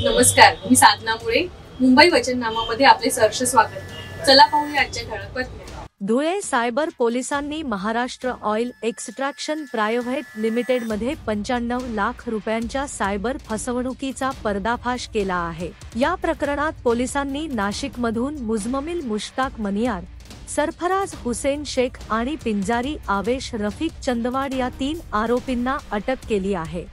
नमस्कार, मी साधना मुळे. मुंबई वचननामामध्ये आपले सहर्ष स्वागत. चला पाहूया आजच्या ठळक बातम्या. धुळे सायबर पोलिसांनी महाराष्ट्र ऑइल एक्स्ट्रॅक्शन प्रायव्हेट लिमिटेडमध्ये 95 लाख रुपयांच्या सायबर फसवणुकीचा पर्दाफाश केला आहे. या प्रकरणात पोलिसांनी नाशिकमधून मुजममिल मुश्ताक मनियार, सरफराज हुसेन शेख आणि पिंजारी आवेश रफिक चंदवाड या 3 आरोपींना अटक केली आहे.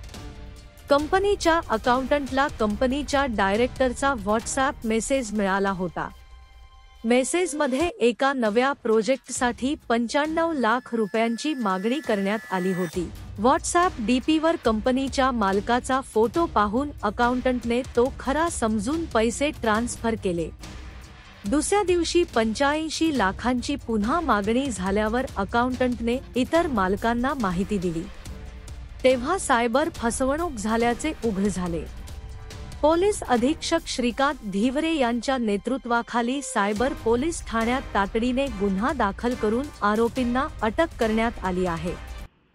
कंपनीच्या अकाउंटंटला कंपनीच्या डायरेक्टरचा व्हॉट्सॲप मेसेज मिळाला होता. मेसेजमध्ये एका नव्या प्रोजेक्टसाठी 95 लाख रुपयांची मागणी करण्यात आली होती. व्हॉट्सॲप डीपीवर कंपनीच्या मालकाचा फोटो पाहून अकाउंटंटने तो खरा समजून पैसे ट्रान्सफर केले. दुसऱ्या दिवशी 85 लाखांची पुन्हा मागणी झाल्यावर अकाउंटंटने इतर मालकांना माहिती दिली. तेव्हा सायबर फसवणूक झाल्याचे उघड झाले. पोलीस अधीक्षक श्रीकांत धिवरे यांच्या नेतृत्वाखाली सायबर पोलीस ठाण्यात तातडीने गुन्हा दाखल करून आरोपींना अटक करण्यात आली आहे.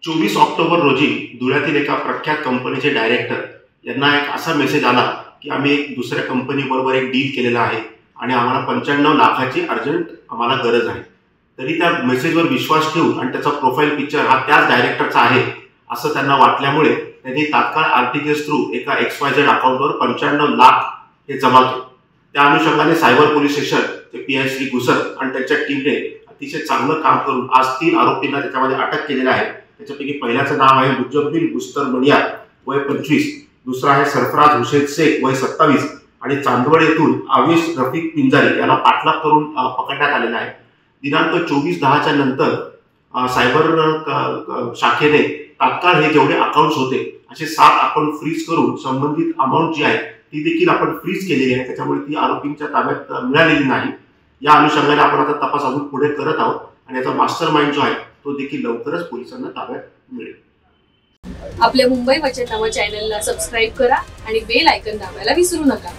24 ऑक्टोबर रोजी धुळ्यातील एका प्रख्यात कंपनीचे डायरेक्टर यांना एक असा मेसेज आला की आम्ही एक दुसऱ्या कंपनीबरोबर एक डील केलेला आहे आणि आम्हाला 95 लाखाची अर्जंट आम्हाला गरज आहे. तरी त्या मेसेजवर विश्वास ठेवून आणि त्याचा प्रोफाईल पिक्चर हा त्याच डायरेक्टरचा आहे असं त्यांना वाटल्यामुळे त्यांनी तात्काळ आरटीजीएस थ्रू एका XYZ अकाउंटवर 95 लाख हे जमा केले. त्या अनुषंगाने सायबर पोलीस स्टेशन ते PI श्री घुसर आणि त्यांच्या टीमने अतिशय चांगलं काम करून आज 3 आरोपींना त्याच्यामध्ये अटक केलेलं आहे. त्याच्यापैकी पहिल्याचं नाव आहे मुजममिल मुश्ताक मनियार, वय 25. दुसरा आहे सरफराज हुसेन शेख, वय 27. आणि चांदवड येथून आवेश रफिक पिंजारी याला पाठलाग करून पकडण्यात आलेला आहे. दिनांक 24/10च्या नंतर सायबर शाखेने तात्काळ हे जेवढे अकाउंट्स होते असे 7 अकाउंट फ्रीज करून संबंधित अमाऊंट जी आहे ती देखील आपण फ्रीज केलेली आहे. त्याच्यामुळे ती आरोपींच्या ताब्यात मिळालेली नाही. या अनुषंगाने आपण आता तपास अजून पुढे करत आहोत आणि याचा मास्टर माइंड जो आहे तो देखील लवकरच पोलिसांना ताब्यात मिळेल. आपल्या मुंबई वचननामा चॅनलला सबस्क्राईब करा आणि बेल आयकॉन दाबायला विसरू नका.